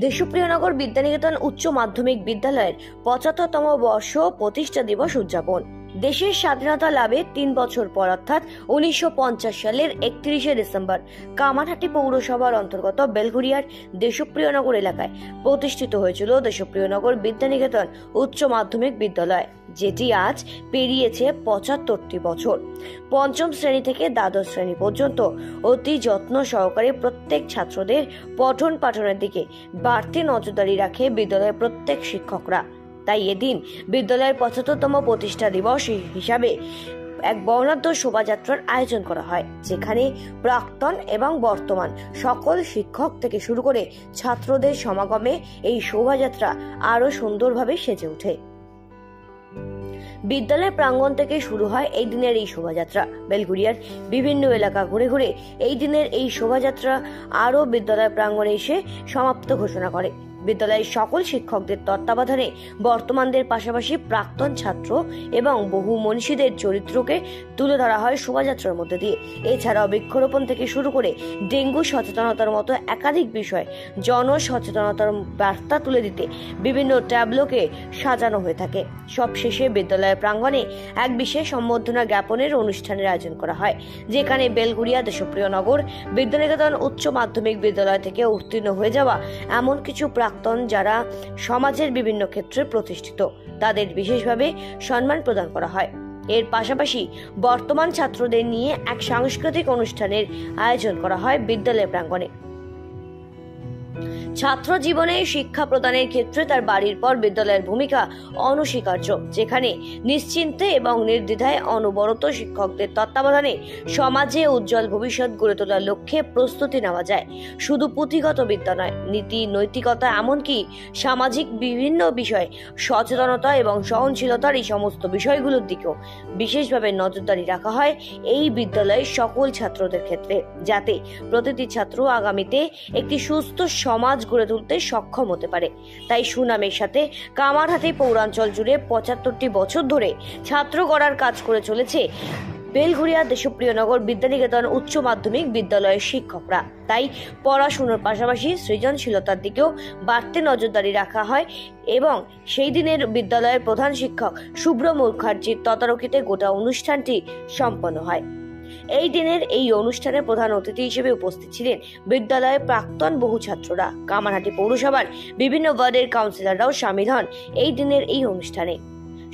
দেশপ্রিয়নগর বিদ্যানিকেতন উচ্চ মাধ্যমিক বিদ্যালয়ের ৭৫তম বর্ষ প্রতিষ্ঠা দিবস উদযাপন। দেশের স্বাধীনতা লাভের ৩ বছর পর অর্থাৎ ১৯৫০ সালের ৩১শে ডিসেম্বর কামারহাটি পৌরসভার অন্তর্গত বেলঘরিয়ার দেশপ্রিয়নগর এলাকায় প্রতিষ্ঠিত হয়েছিল দেশপ্রিয়নগর বিদ্যানিকেতন উচ্চ মাধ্যমিক বিদ্যালয়, যেটি আজ পেরিয়েছে ৭৫টি বছর। পঞ্চম শ্রেণী থেকে দ্বাদশ শ্রেণী পর্যন্ত অতি যত্ন সহকারে প্রত্যেক ছাত্রদের পঠন পাঠনের দিকে বাড়তি নজরদারি রাখে বিদ্যালয়ের প্রত্যেক শিক্ষকরা। তাই এদিন বিদ্যালয়ের ৭৫তম প্রতিষ্ঠা দিবস হিসাবে এক বর্ণাঢ্য শোভাযাত্রার আয়োজন করা হয়, যেখানে প্রাক্তন এবং বর্তমান সকল শিক্ষক থেকে শুরু করে ছাত্রদের সমাগমে এই শোভাযাত্রা আরো সুন্দরভাবে সেজে ওঠে। বিদ্যালয়ের প্রাঙ্গণ থেকে শুরু হয় এই দিনের এই শোভাযাত্রা। বেলঘরিয়ার বিভিন্ন এলাকা ঘুরে ঘুরে এই দিনের এই শোভাযাত্রা আরো বিদ্যালয়ের প্রাঙ্গণে এসে সমাপ্ত ঘোষণা করে। বিদ্যালয়ের সকল শিক্ষকদের তত্ত্বাবধানে বর্তমানদের পাশাপাশি প্রাক্তন ছাত্র এবং বহু মনীষীদের চরিত্রকে তুলে ধরা হয় শোভাযাত্রার মধ্যে দিয়ে। এছাড়াও বৃক্ষরোপণ থেকে শুরু করে ডেঙ্গু সচেতনতার মতো একাধিক বিষয় জনসচেতনতার বার্তা তুলে দিতে বিভিন্ন ট্যাবলোকে সাজানো হয়ে থাকে। সবশেষে বিদ্যালয়ের প্রাঙ্গণে এক বিশেষ সম্বর্ধনা জ্ঞাপনের অনুষ্ঠানের আয়োজন করা হয়, যেখানে বেলঘরিয়া দেশপ্রিয়নগর বিদ্যানিকেতন উচ্চ মাধ্যমিক বিদ্যালয় থেকে উত্তীর্ণ হয়ে যাওয়া এমন কিছু প্রাক্তন যারা সমাজের বিভিন্ন ক্ষেত্রে প্রতিষ্ঠিত তাদের বিশেষভাবে সম্মান প্রদান করা হয়। এর পাশাপাশি বর্তমান ছাত্রদের নিয়ে এক সাংস্কৃতিক অনুষ্ঠানের আয়োজন করা হয় বিদ্যালয় প্রাঙ্গণে। ছাত্র জীবনে শিক্ষা প্রদানের ক্ষেত্রে তার বাড়ির পর বিদ্যালয়ের ভূমিকা অনস্বীকার্য, যেখানে নিশ্চিন্তে এবং নির্দ্বিধায় অনবরত শিক্ষকদের তত্ত্বাবধানে সমাজে উজ্জ্বল ভবিষ্যৎ গড়ে তোলার লক্ষ্যে প্রস্তুতি নেওয়া যায়। শুধু পুঁথিগত বিদ্যা নয়, নীতি নৈতিকতা এমনকি সামাজিক বিভিন্ন বিষয় সচেতনতা এবং সহনশীলতার এই সমস্ত বিষয়গুলোর দিকেও বিশেষভাবে নজরদারি রাখা হয় এই বিদ্যালয়ের সকল ছাত্রদের ক্ষেত্রে, যাতে প্রতিটি ছাত্র আগামীতে একটি সুস্থ সমাজ গড়ে তুলতে সক্ষম হতে পারে। তাই সুনামের সাথে কামারহাটি পৌরাঞ্চল জুড়ে ৭৫টি বছর ধরে ছাত্র গড়ার কাজ করে চলেছে বেলঘরিয়া দেশপ্রিয়নগর বিদ্যানিকেতন উচ্চ মাধ্যমিক বিদ্যালয়ের শিক্ষকরা। তাই পড়াশোনার পাশাপাশি সৃজনশীলতার দিকেও বাড়তি নজরদারি রাখা হয় এবং সেই দিনের বিদ্যালয়ের প্রধান শিক্ষক শুভ্র মুখার্জির তদারকিতে গোটা অনুষ্ঠানটি সম্পন্ন হয়। এই দিনের এই অনুষ্ঠানে প্রধান অতিথি হিসেবে উপস্থিত ছিলেন বিদ্যালয়ের প্রাক্তন বহু ছাত্ররা। কামারহাটি পৌরসভার বিভিন্ন ওয়ার্ডের কাউন্সিলররাও শামিল হন এই দিনের এই অনুষ্ঠানে।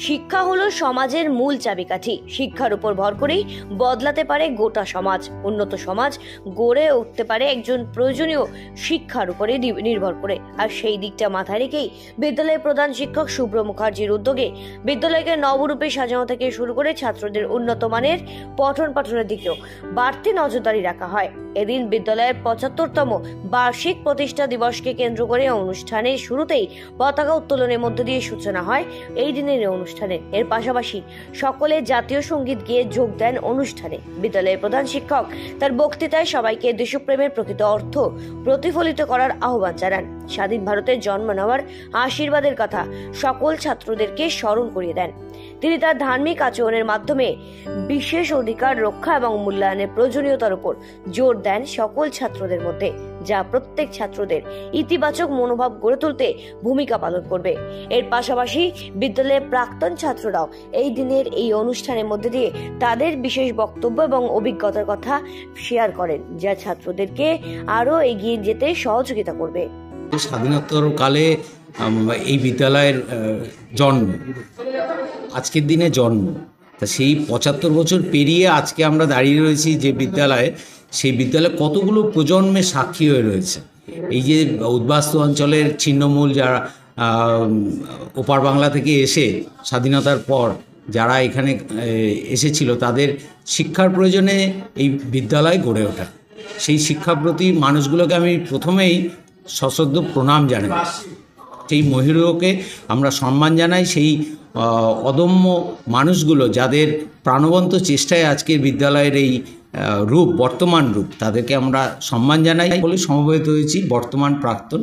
শিক্ষা হলো সমাজের মূল চাবিকাঠি। শিক্ষার উপর ভর করেই বদলাতে পারে গোটা সমাজ। উন্নত সমাজ গড়ে উঠতে পারে একজন প্রয়োজনীয় শিক্ষার উপরে নির্ভর করে। আর সেই দিকটা মাথায় রেখেই বিদ্যালয়ের প্রধান শিক্ষক শুভ্র মুখার্জির উদ্যোগে বিদ্যালয়কে নবরূপে সাজানো থেকে শুরু করে ছাত্রদের উন্নত মানের পঠন পাঠনের দিকেও বাড়তি নজরদারি রাখা হয়। এদিন বিদ্যালয়ের ৭৫তম বার্ষিক প্রতিষ্ঠা দিবসকে কেন্দ্র করে অনুষ্ঠানের শুরুতেই পতাকা উত্তোলনের মধ্য দিয়ে সূচনা হয় এই দিনের অনুষ্ঠানে। এর পাশাপাশি সকলে জাতীয় সঙ্গীত গেয়ে যোগ দেন অনুষ্ঠানে। বিদ্যালয়ের প্রধান শিক্ষক তার বক্তৃতায় সবাইকে দেশপ্রেমের প্রকৃত অর্থ প্রতিফলিত করার আহ্বান জানান। স্বাধীন ভারতের জন্ম নেওয়ার আশীর্বাদের কথা সকল ছাত্রদেরকে স্মরণ করিয়ে দেন। তিনি তার ধার্মিক আচরণের মাধ্যমে বিশেষ অধিকার রক্ষা এবং মূল্যায়নের প্রয়োজনীয়তার উপর জোর দেন সকল ছাত্রদের মধ্যে, যা প্রত্যেক ছাত্রদের ইতিবাচক মনোভাব গড়ে তুলতে ভূমিকা পালন করবে। এর পাশাপাশি বিদ্যালয়ের প্রাক্তন ছাত্ররাও এই দিনের এই অনুষ্ঠানের মধ্যে দিয়ে তাদের বিশেষ বক্তব্য এবং অভিজ্ঞতার কথা শেয়ার করেন, যা ছাত্রদেরকে আরো এগিয়ে যেতে সহযোগিতা করবে। স্বাধীনতার কালে এই বিদ্যালয়ের জন্ম, আজকের দিনে জন্ম, তা সেই ৭৫ বছর পেরিয়ে আজকে আমরা দাঁড়িয়ে রয়েছি যে বিদ্যালয়ে, সেই বিদ্যালয়ে কতগুলো প্রজন্মের সাক্ষী হয়ে রয়েছে। এই যে উদ্বাস্তু অঞ্চলের ছিন্নমূল যারা ওপার বাংলা থেকে এসে স্বাধীনতার পর যারা এখানে এসেছিল, তাদের শিক্ষার প্রয়োজনে এই বিদ্যালয় গড়ে ওঠা। সেই শিক্ষাপ্রতি মানুষগুলোকে আমি প্রথমেই সশ্রদ্ধ প্রণাম জানাই। সেই মহিরুহকে আমরা সম্মান জানাই। সেই অদম্য মানুষগুলো যাদের প্রাণবন্ত চেষ্টায় আজকের বিদ্যালয়ের এই রূপ, বর্তমান রূপ, তাদেরকে আমরা সম্মান জানাই বলে সমবেত হয়েছি। বর্তমান প্রাক্তন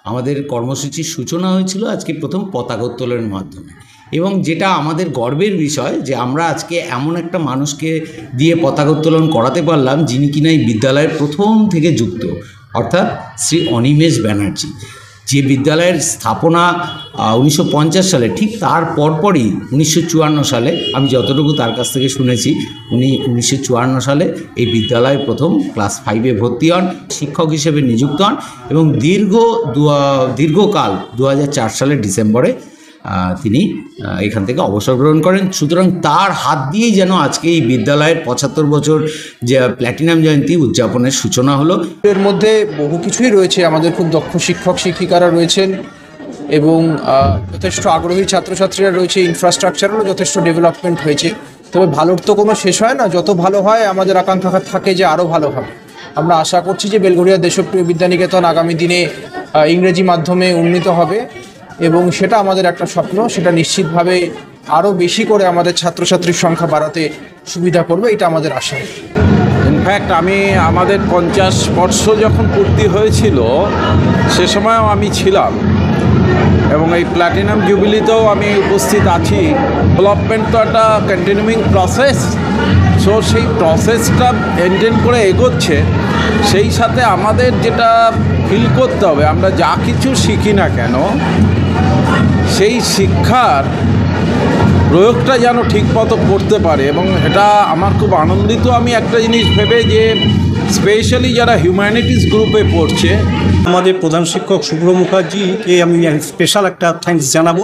আমাদের কর্মসূচির সূচনা হয়েছিল আজকে প্রথম পতাকা উত্তোলনের মাধ্যমে, এবং যেটা আমাদের গর্বের বিষয় যে আমরা আজকে এমন একটা মানুষকে দিয়ে পতাকা উত্তোলন করাতে পারলাম যিনি কিনা এই বিদ্যালয়ের প্রথম থেকে যুক্ত, অর্থাৎ শ্রী অনিমেষ ব্যানার্জি। যে বিদ্যালয়ের স্থাপনা 1950 সালে, ঠিক তার পরপরই 1954 সালে, আমি যতটুকু তার কাছ থেকে শুনেছি, উনি 1954 সালে এই বিদ্যালয়ে প্রথম ক্লাস 5-এ ভর্তি হন, শিক্ষক হিসেবে নিযুক্ত হন এবং দীর্ঘকাল 2004 সালের ডিসেম্বরে তিনি এখান থেকে অবসর গ্রহণ করেন। সুতরাং তার হাত দিয়েই যেন আজকে এই বিদ্যালয়ের 75 বছর যে প্ল্যাটিনাম জয়ন্তী উদযাপনের সূচনা হলো। এর মধ্যে বহু কিছুই রয়েছে, আমাদের খুব দক্ষ শিক্ষক শিক্ষিকারা রয়েছেন এবং যথেষ্ট আগ্রহী ছাত্রছাত্রীরা রয়েছে, ইনফ্রাস্ট্রাকচারেরও যথেষ্ট ডেভেলপমেন্ট হয়েছে। তবে ভালোর তো কোনো শেষ হয় না, যত ভালো হয় আমাদের আকাঙ্ক্ষা থাকে যে আরও ভালো হবে। আমরা আশা করছি যে বেলঘরিয়া দেশপ্রিয় বিদ্যানিকেতন আগামী দিনে ইংরেজি মাধ্যমে উন্নীত হবে এবং সেটা আমাদের একটা স্বপ্ন, সেটা নিশ্চিতভাবে আরও বেশি করে আমাদের ছাত্রছাত্রীর সংখ্যা বাড়াতে সুবিধা করবে, এটা আমাদের আশা। ইনফ্যাক্ট আমি আমাদের 50 বর্ষ যখন পূর্তি হয়েছিল সে সময়ও আমি ছিলাম এবং এই প্ল্যাটিনাম জুবিলিতেও আমি উপস্থিত আছি। ডেভেলপমেন্ট তো একটা কন্টিনিউইং প্রসেস, সো সেই প্রসেসটা মেনটেন করে এগোচ্ছে। সেই সাথে আমাদের যেটা ফিল করতে হবে, আমরা যা কিছু শিখি না কেন সেই শিক্ষার প্রয়োগটা যেন ঠিকমতো করতে পারে এবং এটা আমার খুব আনন্দিত আমি একটা জিনিস ভেবে যে স্পেশালি যারা হিউম্যানিটিস গ্রুপে পড়ছে। আমাদের প্রধান শিক্ষক শুভ্র মুখার্জিকে আমি স্পেশাল একটা থ্যাঙ্কস জানাবো।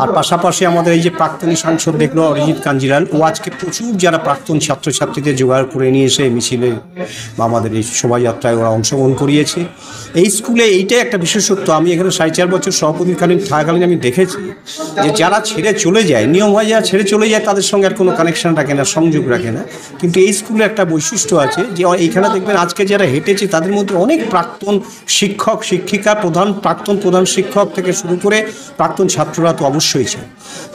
আর পাশাপাশি আমাদের এই যে প্রাক্তনী সাংসদ দেখলো অরিজিৎ কাঞ্জিলাল, ও আজকে প্রচুর যারা প্রাক্তন ছাত্রছাত্রীদের জোগাড় করে নিয়ে এসে মিছিলে বা আমাদের এই শোভাযাত্রায় ওরা অংশগ্রহণ করিয়েছে। এই স্কুলে এইটাই একটা বিশেষত্ব। আমি এখানে 4.5 বছর সভাপতিকালীন থাকাকালীন আমি দেখেছি যে যারা ছেড়ে চলে যায়, নিয়ম হয় যারা ছেড়ে চলে যায় তাদের সঙ্গে আর কোনো কানেকশান রাখে না, সংযোগ রাখে না। কিন্তু এই স্কুলে একটা বৈশিষ্ট্য আছে যে এইখানে দেখবেন আজকে যারা হেঁটেছে তাদের মধ্যে অনেক প্রাক্তন শিক্ষক শিক্ষিকা, প্রাক্তন প্রধান শিক্ষক থেকে শুরু করে প্রাক্তন ছাত্ররা তো অবশ্যই ছিল।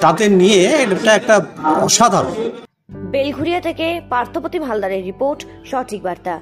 তাদের নিয়ে এটা একটা অসাধারণ। বেলঘরিয়া থেকে পার্থপ্রতিম হালদারের রিপোর্ট, সঠিক বার্তা।